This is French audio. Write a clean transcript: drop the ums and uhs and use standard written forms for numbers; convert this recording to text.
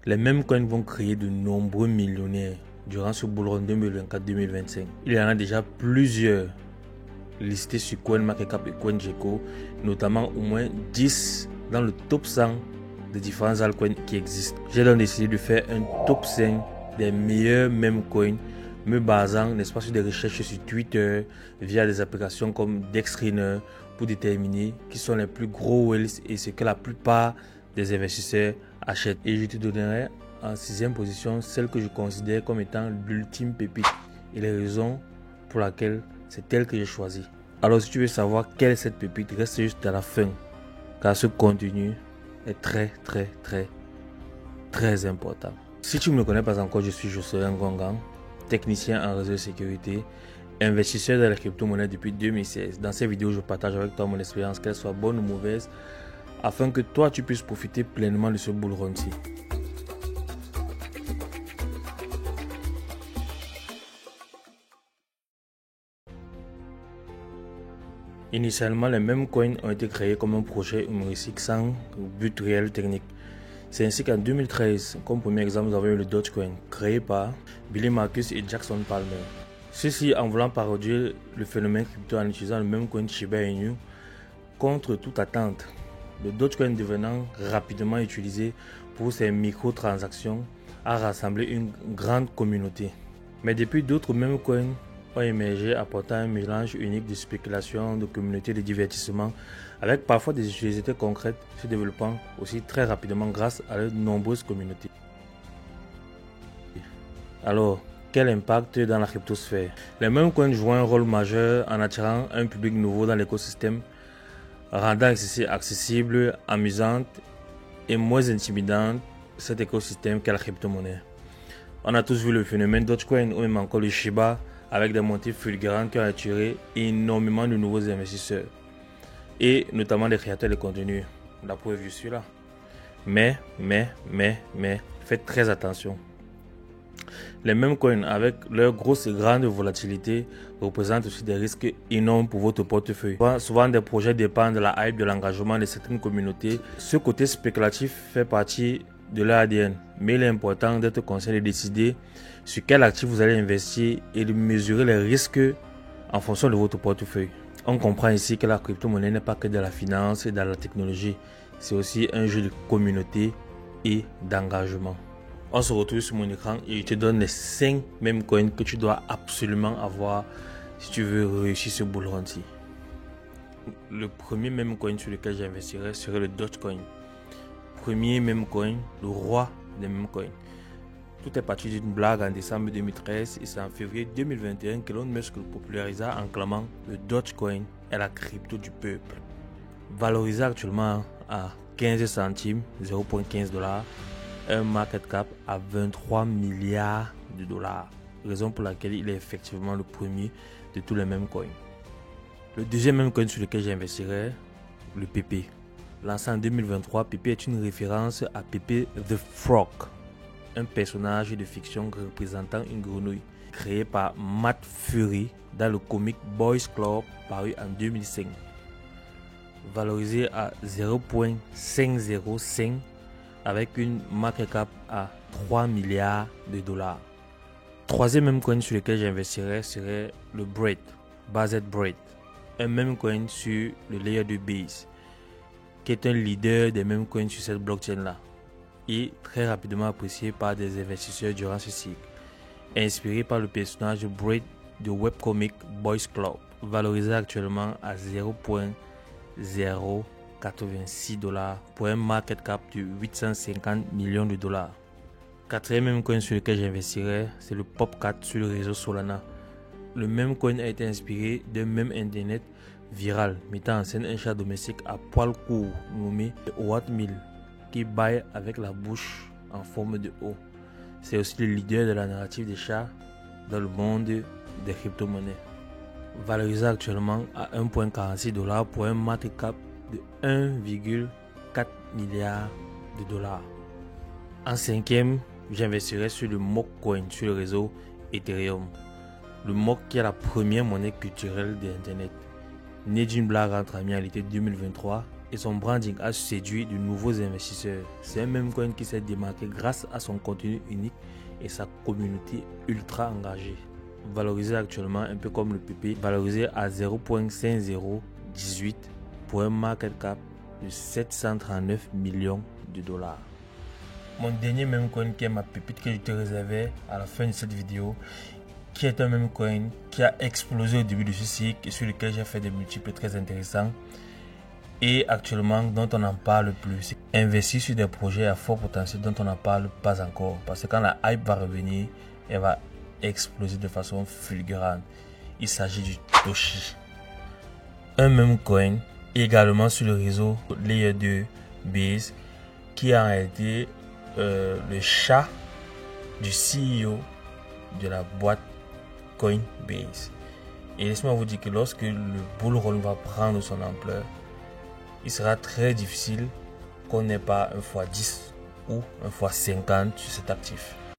Les mêmes coins vont créer de nombreux millionnaires durant ce bull run 2024-2025. Il y en a déjà plusieurs listés sur CoinMarketCap et CoinGecko, notamment au moins 10 dans le top 100 des différents altcoins qui existent. J'ai donc décidé de faire un top 5 des meilleurs meme coins, me basant, n'est-ce pas, sur des recherches sur Twitter, via des applications comme Dextrainer, pour déterminer qui sont les plus gros whales et ce que la plupart des investisseurs achètent. Et je te donnerai en 6e position celle que je considère comme étant l'ultime pépite et les raisons pour lesquelles c'est elle que j'ai choisi. Alors si tu veux savoir quelle est cette pépite, reste juste à la fin, car ce contenu est très important. Si tu ne me connais pas encore, je suis Jocelyn Ngongan, technicien en réseau de sécurité, investisseur dans la crypto-monnaie depuis 2016. Dans ces vidéos, je partage avec toi mon expérience, qu'elle soit bonne ou mauvaise, afin que toi tu puisses profiter pleinement de ce bull run-ci. Initialement, les mêmes coins ont été créés comme un projet humoristique sans but réel technique. C'est ainsi qu'en 2013, comme premier exemple, nous avons eu le Dogecoin, créé par Billy Marcus et Jackson Palmer. Ceci en voulant parodier le phénomène crypto en utilisant le même coin Shiba Inu contre toute attente. Le Dogecoin devenant rapidement utilisé pour ses microtransactions a rassemblé une grande communauté. Mais depuis, d'autres mêmes coins ont émergé, apportant un mélange unique de spéculation, de communauté, de divertissement, avec parfois des utilités concrètes se développant aussi très rapidement grâce à de nombreuses communautés. Alors, quel impact dans la cryptosphère? Les mêmes coins jouent un rôle majeur en attirant un public nouveau dans l'écosystème, rendant accessible, amusante et moins intimidante cet écosystème qu'est la crypto-monnaie. On a tous vu le phénomène Dogecoin ou même encore le Shiba, avec des montées fulgurantes qui ont attiré énormément de nouveaux investisseurs et notamment des créateurs de contenu. La preuve, je suis là. Mais, faites très attention. Les mêmes coins, avec leur grosse et grande volatilité, représentent aussi des risques énormes pour votre portefeuille. Souvent, des projets dépendent de la hype, de l'engagement de certaines communautés. Ce côté spéculatif fait partie de leur ADN, mais il est important d'être conscient de décider sur quel actif vous allez investir et de mesurer les risques en fonction de votre portefeuille. On comprend ici que la crypto-monnaie n'est pas que de la finance et de la technologie, c'est aussi un jeu de communauté et d'engagement. On se retrouve sur mon écran et je te donne les 5 mêmes coins que tu dois absolument avoir si tu veux réussir ce bull run-ci. Le premier meme coin sur lequel j'investirai serait le Dogecoin. Premier meme coin, le roi des meme coins. Tout est parti d'une blague en décembre 2013 et c'est en février 2021 qu'Elon Musk le popularisa en clamant le Dogecoin est la crypto du peuple. Valorisé actuellement à 15 centimes, 0,15 $, un market cap à 23 milliards de dollars, raison pour laquelle il est effectivement le premier de tous les mêmes coins. Le deuxième meme coin sur lequel j'investirai, le PP. Lancé en 2023, Pepe est une référence à Pepe the Frog, un personnage de fiction représentant une grenouille, créé par Matt Fury dans le comic Boys Club paru en 2005. Valorisé à 0,505 avec une market cap à 3 milliards de dollars. Troisième meme coin sur lequel j'investirais serait le Braid, Based Braid, un meme coin sur le layer de Base, qui est un leader des mêmes coins sur cette blockchain là et très rapidement apprécié par des investisseurs durant ce cycle. Inspiré par le personnage de Braid de webcomic Boys Club, valorisé actuellement à 0,086 $ pour un market cap de 850 millions de dollars. Quatrième même coin sur lequel j'investirai, c'est le Popcat sur le réseau Solana. Le même coin a été inspiré d'un même internet viral mettant en scène un chat domestique à poil court nommé Oatmeal qui baille avec la bouche en forme de O. C'est aussi le leader de la narrative des chats dans le monde des crypto-monnaies. Valorisé actuellement à 1,46 $ pour un market cap de 1,4 milliard de dollars. En cinquième, j'investirai sur le Mock Coin sur le réseau Ethereum. Le Mock qui est la première monnaie culturelle de Internet. Né d'une blague entre amis à l'été 2023, et son branding a séduit de nouveaux investisseurs. C'est un meme coin qui s'est démarqué grâce à son contenu unique et sa communauté ultra engagée. Valorisé actuellement un peu comme le PP, valorisé à 0.5018 pour un market cap de 739 millions de dollars. Mon dernier meme coin qui est ma pépite que je te réservais à la fin de cette vidéo, qui est un meme coin qui a explosé au début de ce cycle et sur lequel j'ai fait des multiples très intéressants et actuellement dont on n'en parle plus. Investir sur des projets à fort potentiel dont on n'en parle pas encore, parce que quand la hype va revenir, elle va exploser de façon fulgurante. Il s'agit du Toshi, un meme coin également sur le réseau Layer 2 Base, qui a été le chat du CEO de la boîte Coinbase. Et laissez-moi vous dire que lorsque le bull run va prendre son ampleur, il sera très difficile qu'on n'ait pas un x10 ou un x50 sur cet actif.